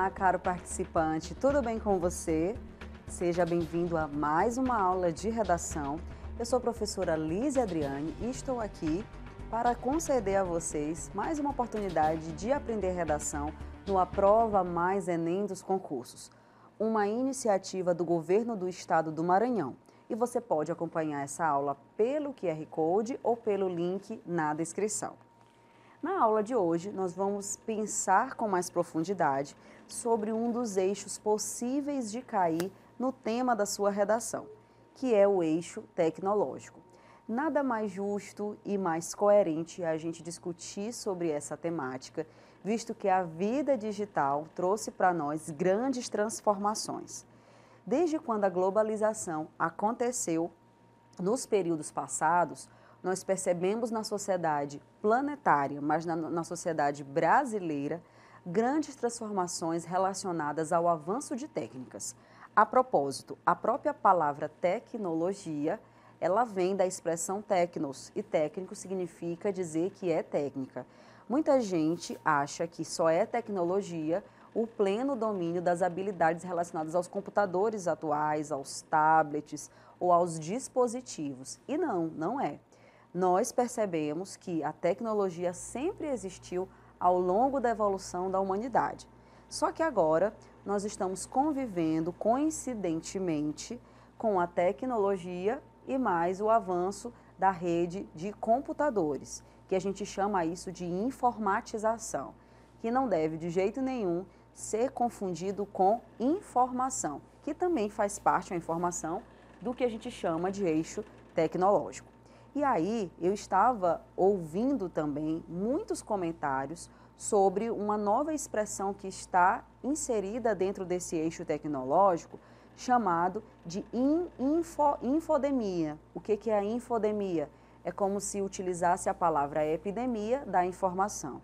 Olá, caro participante, tudo bem com você? Seja bem-vindo a mais uma aula de redação. Eu sou a professora Lízia Adriane e estou aqui para conceder a vocês mais uma oportunidade de aprender redação no Aprova Mais Enem dos concursos, uma iniciativa do Governo do Estado do Maranhão. E você pode acompanhar essa aula pelo QR Code ou pelo link na descrição. Na aula de hoje, nós vamos pensar com mais profundidade sobre um dos eixos possíveis de cair no tema da sua redação, que é o eixo tecnológico. Nada mais justo e mais coerente a gente discutir sobre essa temática, visto que a vida digital trouxe para nós grandes transformações. Desde quando a globalização aconteceu nos períodos passados, nós percebemos na sociedade planetária, mas na sociedade brasileira, grandes transformações relacionadas ao avanço de técnicas. A propósito, a própria palavra tecnologia, ela vem da expressão tecnos, e técnico significa dizer que é técnica. Muita gente acha que só é tecnologia o pleno domínio das habilidades relacionadas aos computadores atuais, aos tablets ou aos dispositivos. E não é. Nós percebemos que a tecnologia sempre existiu ao longo da evolução da humanidade. Só que agora nós estamos convivendo coincidentemente com a tecnologia e mais o avanço da rede de computadores, que a gente chama isso de informatização, que não deve de jeito nenhum ser confundido com informação, que também faz parte da informação do que a gente chama de eixo tecnológico. E aí eu estava ouvindo também muitos comentários sobre uma nova expressão que está inserida dentro desse eixo tecnológico, chamado de infodemia. O que é a infodemia? É como se utilizasse a palavra epidemia da informação.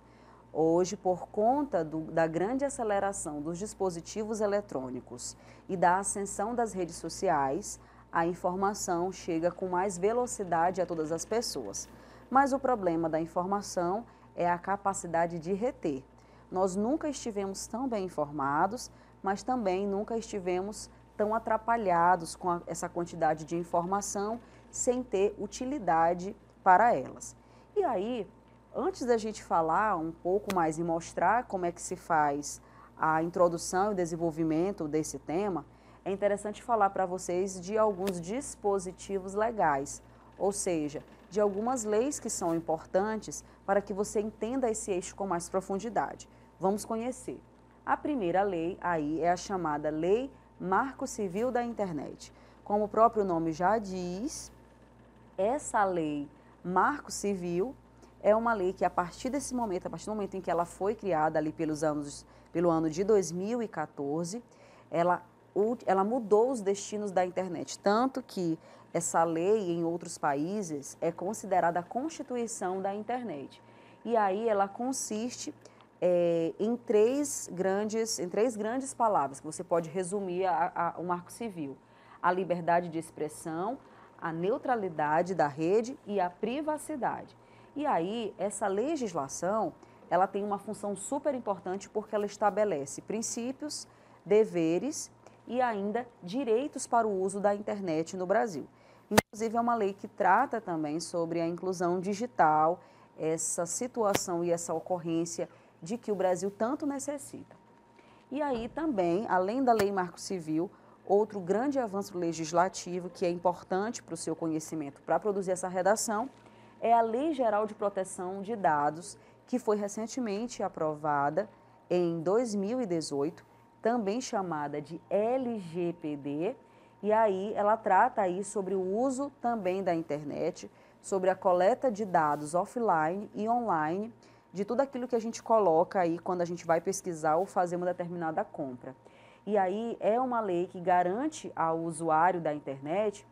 Hoje, por conta da grande aceleração dos dispositivos eletrônicos e da ascensão das redes sociais, a informação chega com mais velocidade a todas as pessoas. Mas o problema da informação é a capacidade de reter. Nós nunca estivemos tão bem informados, mas também nunca estivemos tão atrapalhados com essa quantidade de informação sem ter utilidade para elas. E aí, antes da gente falar um pouco mais e mostrar como é que se faz a introdução e o desenvolvimento desse tema, é interessante falar para vocês de alguns dispositivos legais, ou seja, de algumas leis que são importantes para que você entenda esse eixo com mais profundidade. Vamos conhecer. A primeira lei aí é a chamada Lei Marco Civil da Internet. Como o próprio nome já diz, essa lei Marco Civil é uma lei que a partir desse momento, a partir do momento em que ela foi criada ali pelo ano de 2014, ela mudou os destinos da internet, tanto que essa lei em outros países é considerada a constituição da internet. E aí ela consiste em três grandes palavras, que você pode resumir o Marco Civil: a liberdade de expressão, a neutralidade da rede e a privacidade. E aí essa legislação, ela tem uma função super importante porque ela estabelece princípios, deveres e ainda direitos para o uso da internet no Brasil. Inclusive, é uma lei que trata também sobre a inclusão digital, essa situação e essa ocorrência de que o Brasil tanto necessita. E aí também, além da Lei Marco Civil, outro grande avanço legislativo que é importante para o seu conhecimento para produzir essa redação é a Lei Geral de Proteção de Dados, que foi recentemente aprovada em 2018, também chamada de LGPD, e aí ela trata aí sobre o uso também da internet, sobre a coleta de dados offline e online, de tudo aquilo que a gente coloca aí quando a gente vai pesquisar ou fazer uma determinada compra. E aí é uma lei que garante ao usuário da internet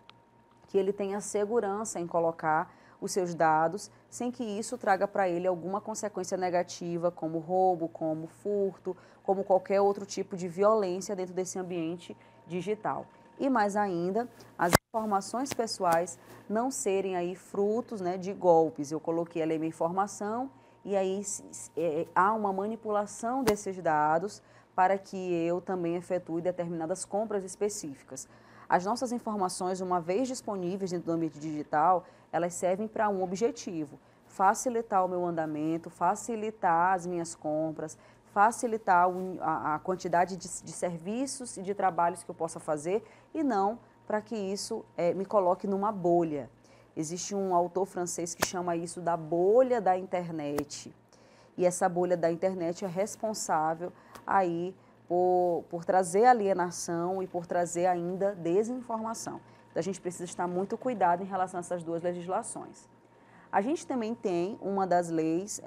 que ele tenha segurança em colocar os seus dados, sem que isso traga para ele alguma consequência negativa, como roubo, como furto, como qualquer outro tipo de violência dentro desse ambiente digital. E mais ainda, as informações pessoais não serem aí frutos, né, de golpes. Eu coloquei ali a minha informação e aí há uma manipulação desses dados para que eu também efetue determinadas compras específicas. As nossas informações, uma vez disponíveis dentro do ambiente digital, elas servem para um objetivo: facilitar o meu andamento, facilitar as minhas compras, facilitar a quantidade de serviços e de trabalhos que eu possa fazer, e não para que isso me coloque numa bolha. Existe um autor francês que chama isso da bolha da internet. E essa bolha da internet é responsável aí por trazer alienação e por trazer ainda desinformação. Então, a gente precisa estar muito cuidado em relação a essas duas legislações. A gente também tem uma das leis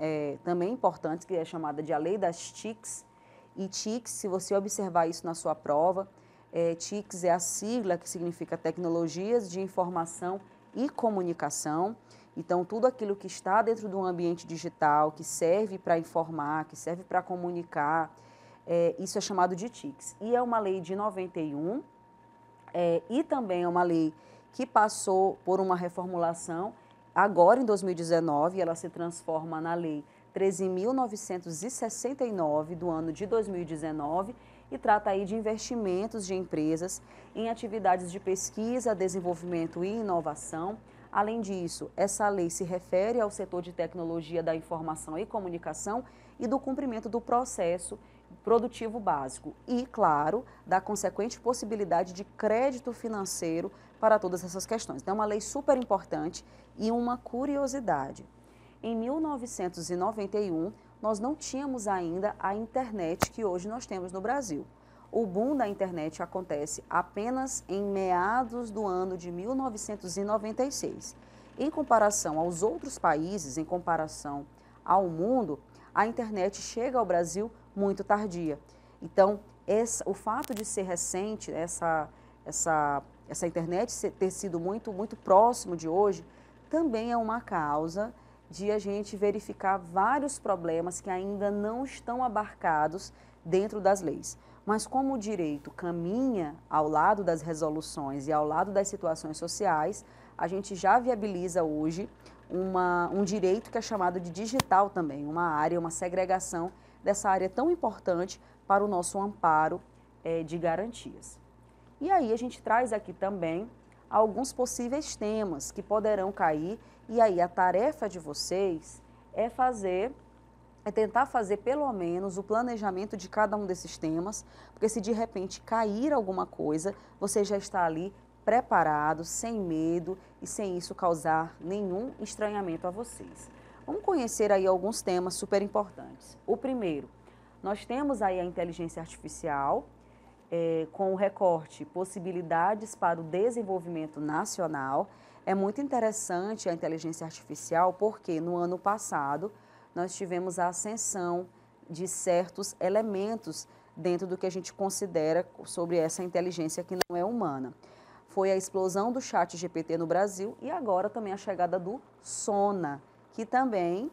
também importantes, que é chamada de a Lei das TICs. E TICs, se você observar isso na sua prova, TICs é a sigla que significa Tecnologias de Informação e Comunicação. Então, tudo aquilo que está dentro do ambiente digital, que serve para informar, que serve para comunicar, isso é chamado de TICs. E é uma lei de 91, e também é uma lei que passou por uma reformulação agora em 2019, ela se transforma na Lei 13.969 do ano de 2019 e trata aí de investimentos de empresas em atividades de pesquisa, desenvolvimento e inovação. Além disso, essa lei se refere ao setor de tecnologia da informação e comunicação e do cumprimento do processo produtivo básico e, claro, da consequente possibilidade de crédito financeiro para todas essas questões. Então, é uma lei super importante. E uma curiosidade: em 1991, nós não tínhamos ainda a internet que hoje nós temos no Brasil. O boom da internet acontece apenas em meados do ano de 1996. Em comparação aos outros países, em comparação ao mundo, a internet chega ao Brasil muito tardia. Então, o fato de ser recente, essa internet ter sido muito próximo de hoje, também é uma causa de a gente verificar vários problemas que ainda não estão abarcados dentro das leis. Mas como o direito caminha ao lado das resoluções e ao lado das situações sociais, a gente já viabiliza hoje um direito que é chamado de digital também, uma área, uma segregação dessa área tão importante para o nosso amparo de garantias. E aí a gente traz aqui também alguns possíveis temas que poderão cair, e aí a tarefa de vocês é tentar fazer pelo menos o planejamento de cada um desses temas, porque se de repente cair alguma coisa, você já está ali preparado, sem medo e sem isso causar nenhum estranhamento a vocês. Vamos conhecer aí alguns temas super importantes. O primeiro, nós temos aí a inteligência artificial, com o recorte possibilidades para o desenvolvimento nacional. É muito interessante a inteligência artificial porque no ano passado nós tivemos a ascensão de certos elementos dentro do que a gente considera sobre essa inteligência que não é humana. Foi a explosão do ChatGPT no Brasil e agora também a chegada do Sona, que também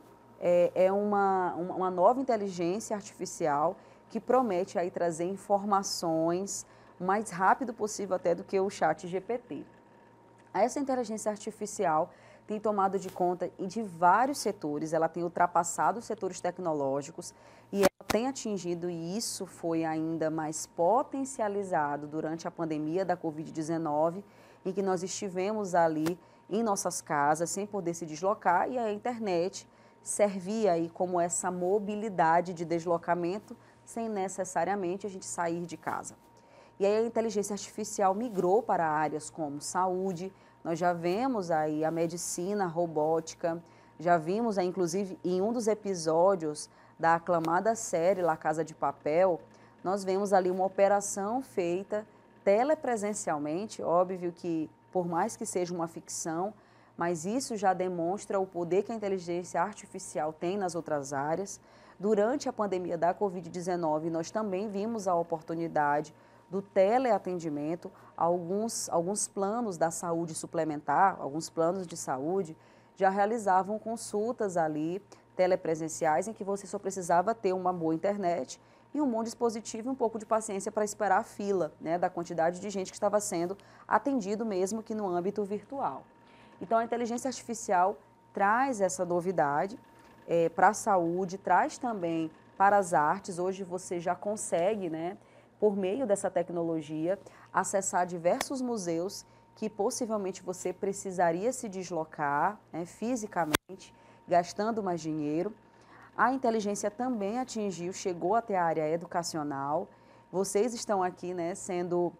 é uma nova inteligência artificial que promete aí trazer informações o mais rápido possível até do que o ChatGPT. Essa inteligência artificial tem tomado de conta de vários setores, ela tem ultrapassado os setores tecnológicos e ela tem atingido, e isso foi ainda mais potencializado durante a pandemia da Covid-19, em que nós estivemos ali em nossas casas sem poder se deslocar e a internet servia aí como essa mobilidade de deslocamento sem necessariamente a gente sair de casa. E aí a inteligência artificial migrou para áreas como saúde, nós já vemos aí a medicina, a robótica, já vimos aí, inclusive em um dos episódios da aclamada série La Casa de Papel, nós vemos ali uma operação feita telepresencialmente, óbvio que por mais que seja uma ficção, mas isso já demonstra o poder que a inteligência artificial tem nas outras áreas. Durante a pandemia da Covid-19, nós também vimos a oportunidade do teleatendimento, alguns planos da saúde suplementar, alguns planos de saúde, já realizavam consultas ali, telepresenciais, em que você só precisava ter uma boa internet e um bom dispositivo e um pouco de paciência para esperar a fila, né, da quantidade de gente que estava sendo atendido mesmo que no âmbito virtual. Então, a inteligência artificial traz essa novidade para a saúde, traz também para as artes. Hoje você já consegue, né, por meio dessa tecnologia, acessar diversos museus que possivelmente você precisaria se deslocar, né, fisicamente, gastando mais dinheiro. A inteligência também atingiu, chegou até a área educacional. Vocês estão aqui, né, sendo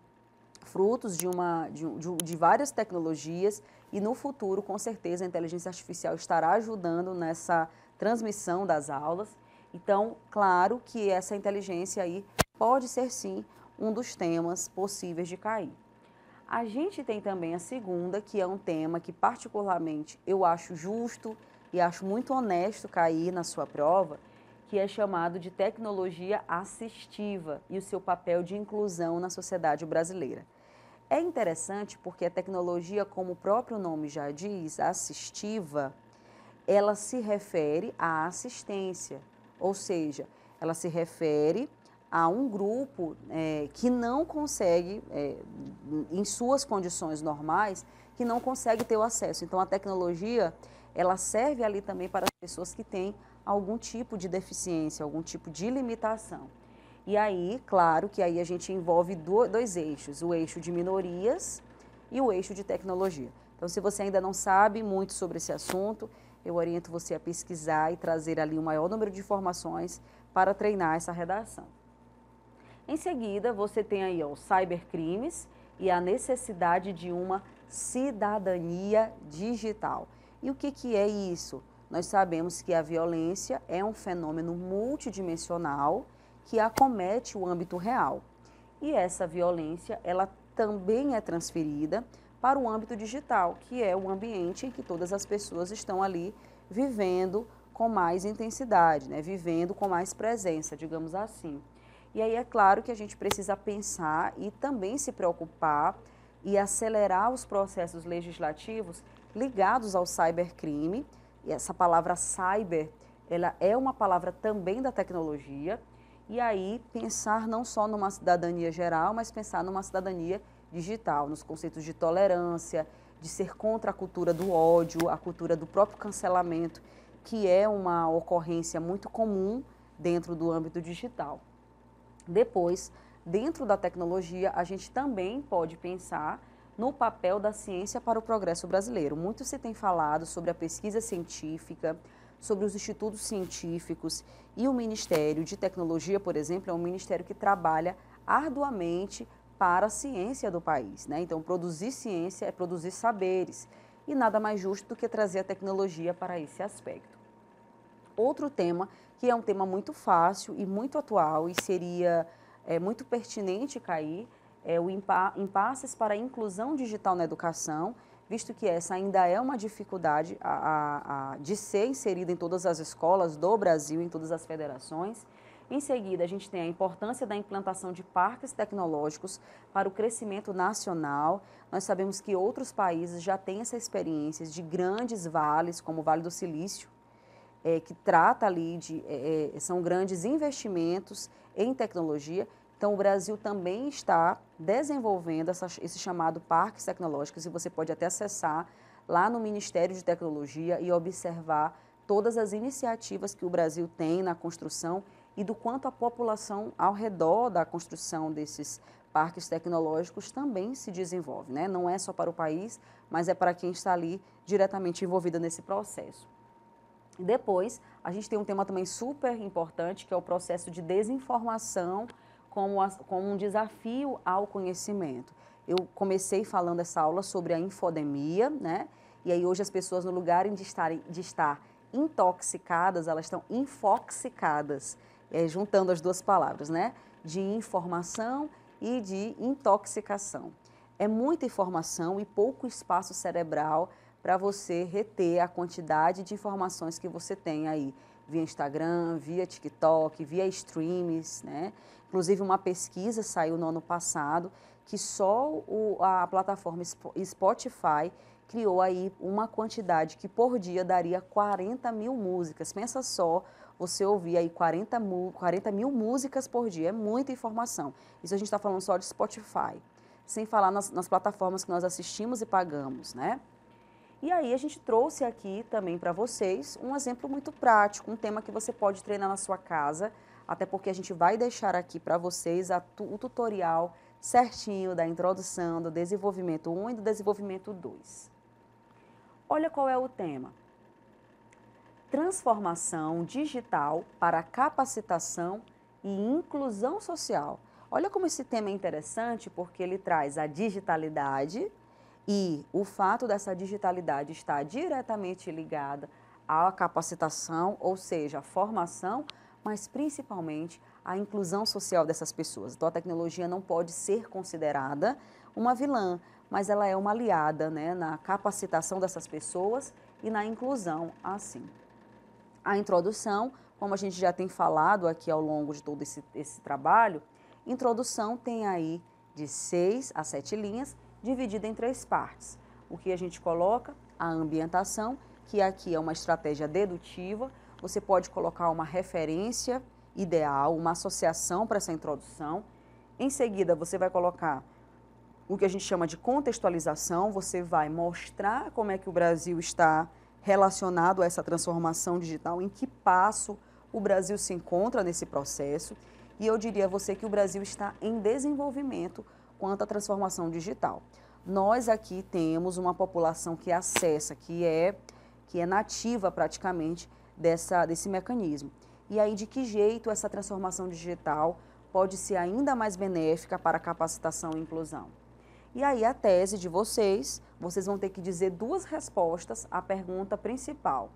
frutos de várias tecnologias e no futuro, com certeza, a inteligência artificial estará ajudando nessa transmissão das aulas. Então, claro que essa inteligência aí pode ser, sim, um dos temas possíveis de cair. A gente tem também a segunda, que é um tema que particularmente eu acho justo e acho muito honesto cair na sua prova, que é chamado de tecnologia assistiva e o seu papel de inclusão na sociedade brasileira. É interessante porque a tecnologia, como o próprio nome já diz, assistiva, ela se refere à assistência, ou seja, ela se refere a um grupo que não consegue, em suas condições normais, que não consegue ter o acesso. Então, a tecnologia, ela serve ali também para as pessoas que têm algum tipo de deficiência, algum tipo de limitação. E aí, claro que aí a gente envolve dois eixos, o eixo de minorias e o eixo de tecnologia. Então, se você ainda não sabe muito sobre esse assunto, eu oriento você a pesquisar e trazer ali o maior número de informações para treinar essa redação. Em seguida, você tem aí os cybercrimes e a necessidade de uma cidadania digital. E o que é isso? Nós sabemos que a violência é um fenômeno multidimensional que acomete o âmbito real. E essa violência, ela também é transferida para o âmbito digital, que é o ambiente em que todas as pessoas estão ali vivendo com mais intensidade, né? Vivendo com mais presença, digamos assim. E aí é claro que a gente precisa pensar e também se preocupar e acelerar os processos legislativos ligados ao cybercrime. E essa palavra cyber, ela é uma palavra também da tecnologia. E aí pensar não só numa cidadania geral, mas pensar numa cidadania digital, nos conceitos de tolerância, de ser contra a cultura do ódio, a cultura do próprio cancelamento, que é uma ocorrência muito comum dentro do âmbito digital. Depois, dentro da tecnologia, a gente também pode pensar no papel da ciência para o progresso brasileiro. Muito se tem falado sobre a pesquisa científica, sobre os institutos científicos e o Ministério de Tecnologia, por exemplo, é um ministério que trabalha arduamente para a ciência do país, né? Então, produzir ciência é produzir saberes e nada mais justo do que trazer a tecnologia para esse aspecto. Outro tema, que é um tema muito fácil e muito atual e seria muito pertinente cair, é o impasses para a inclusão digital na educação, visto que essa ainda é uma dificuldade de ser inserida em todas as escolas do Brasil, em todas as federações. Em seguida, a gente tem a importância da implantação de parques tecnológicos para o crescimento nacional. Nós sabemos que outros países já têm essa experiência de grandes vales, como o Vale do Silício, que trata ali são grandes investimentos em tecnologia. Então, o Brasil também está desenvolvendo esse chamado parques tecnológicos e você pode até acessar lá no Ministério de Tecnologia e observar todas as iniciativas que o Brasil tem na construção e do quanto a população ao redor da construção desses parques tecnológicos também se desenvolve, né? Não é só para o país, mas é para quem está ali diretamente envolvido nesse processo. Depois, a gente tem um tema também super importante, que é o processo de desinformação como um desafio ao conhecimento. Eu comecei falando essa aula sobre a infodemia, né? E aí hoje as pessoas, no lugar de estar intoxicadas, elas estão infoxicadas, juntando as duas palavras, né? De informação e de intoxicação. É muita informação e pouco espaço cerebral para você reter a quantidade de informações que você tem aí, via Instagram, via TikTok, via streams, né? Inclusive, uma pesquisa saiu no ano passado que só a plataforma Spotify criou aí uma quantidade que por dia daria 40 mil músicas. Pensa só, você ouvir aí 40 mil músicas por dia, é muita informação. Isso a gente está falando só de Spotify, sem falar nas plataformas que nós assistimos e pagamos, né? E aí a gente trouxe aqui também para vocês um exemplo muito prático, um tema que você pode treinar na sua casa até porque a gente vai deixar aqui para vocês o tutorial certinho da introdução, do desenvolvimento 1 e do desenvolvimento 2. Olha qual é o tema. Transformação digital para capacitação e inclusão social. Olha como esse tema é interessante, porque ele traz a digitalidade e o fato dessa digitalidade estar diretamente ligada à capacitação, ou seja, à formação, mas principalmente à inclusão social dessas pessoas. Então, a tecnologia não pode ser considerada uma vilã, mas ela é uma aliada, né, na capacitação dessas pessoas e na inclusão, assim. A introdução, como a gente já tem falado aqui ao longo de todo esse trabalho, introdução tem aí de 6 a 7 linhas, dividida em 3 partes. O que a gente coloca? A ambientação, que aqui é uma estratégia dedutiva. Você pode colocar uma referência ideal, uma associação para essa introdução. Em seguida, você vai colocar o que a gente chama de contextualização. Você vai mostrar como é que o Brasil está relacionado a essa transformação digital, em que passo o Brasil se encontra nesse processo. E eu diria a você que o Brasil está em desenvolvimento quanto à transformação digital. Nós aqui temos uma população que acessa, que é nativa praticamente desse mecanismo. E aí, de que jeito essa transformação digital pode ser ainda mais benéfica para a capacitação e inclusão? E aí, a tese de vocês vão ter que dizer 2 respostas à pergunta principal.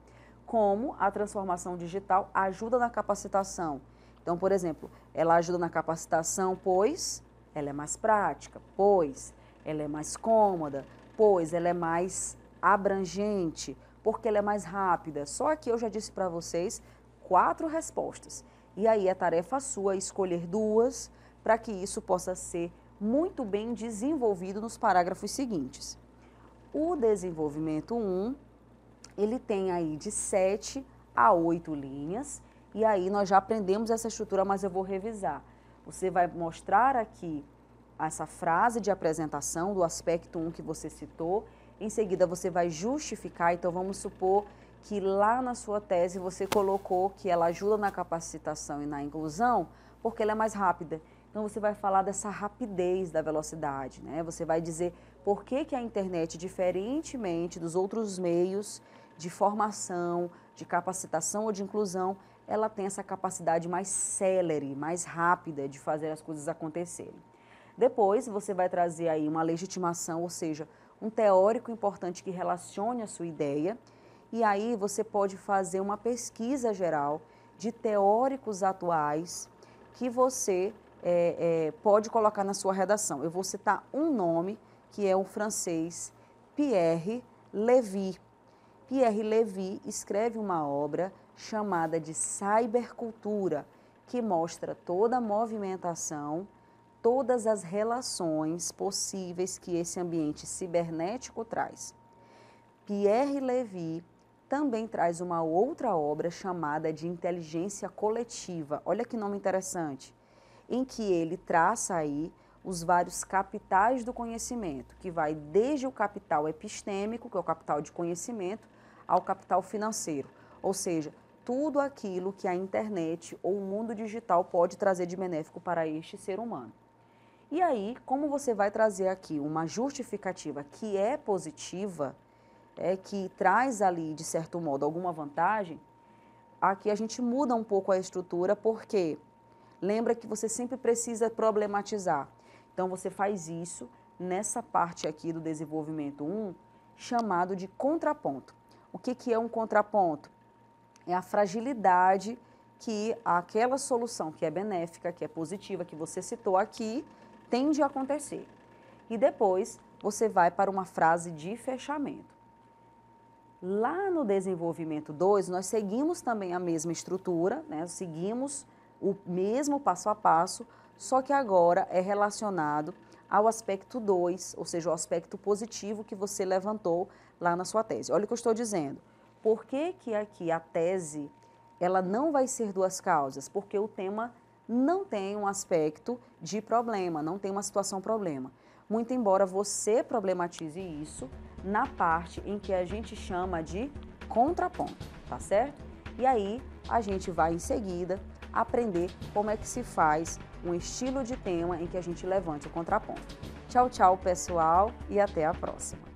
Como a transformação digital ajuda na capacitação? Então, por exemplo, ela ajuda na capacitação, pois ela é mais prática, pois ela é mais cômoda, pois ela é mais abrangente, porque ela é mais rápida. Só aqui eu já disse para vocês 4 respostas. E aí é tarefa sua escolher 2 para que isso possa ser muito bem desenvolvido nos parágrafos seguintes. O desenvolvimento 1, ele tem aí de 7 a 8 linhas, e aí nós já aprendemos essa estrutura, mas eu vou revisar. Você vai mostrar aqui essa frase de apresentação do aspecto 1 que você citou. Em seguida, você vai justificar. Então, vamos supor que lá na sua tese você colocou que ela ajuda na capacitação e na inclusão porque ela é mais rápida. Então, você vai falar dessa rapidez da velocidade, né? Você vai dizer por que a internet, diferentemente dos outros meios de formação, de capacitação ou de inclusão, ela tem essa capacidade mais célere, mais rápida de fazer as coisas acontecerem. Depois, você vai trazer aí uma legitimação, ou seja, um teórico importante que relacione a sua ideia, e aí você pode fazer uma pesquisa geral de teóricos atuais que você pode colocar na sua redação. Eu vou citar um nome, que é o francês Pierre Lévy. Pierre Lévy escreve uma obra chamada de Cybercultura, que mostra toda a movimentação, todas as relações possíveis que esse ambiente cibernético traz. Pierre Lévy também traz uma outra obra chamada de Inteligência Coletiva. Olha que nome interessante, em que ele traça aí os vários capitais do conhecimento, que vai desde o capital epistêmico, que é o capital de conhecimento, ao capital financeiro, ou seja, tudo aquilo que a internet ou o mundo digital pode trazer de benéfico para este ser humano. E aí, como você vai trazer aqui uma justificativa que é positiva, que traz ali, de certo modo, alguma vantagem, aqui a gente muda um pouco a estrutura, porque lembra que você sempre precisa problematizar. Então, você faz isso nessa parte aqui do desenvolvimento 1, chamado de contraponto. O que é um contraponto? É a fragilidade que aquela solução que é benéfica, que é positiva, que você citou aqui, tende a acontecer. E depois você vai para uma frase de fechamento. Lá no desenvolvimento 2, nós seguimos também a mesma estrutura, né? Seguimos o mesmo passo a passo, só que agora é relacionado ao aspecto 2, ou seja, o aspecto positivo que você levantou lá na sua tese. Olha o que eu estou dizendo. Por que aqui a tese ela não vai ser 2 causas? Porque o tema não tem um aspecto de problema, não tem uma situação problema. Muito embora você problematize isso na parte em que a gente chama de contraponto, tá certo? E aí a gente vai em seguida aprender como é que se faz um estilo de tema em que a gente levante o contraponto. Tchau, tchau, pessoal, e até a próxima.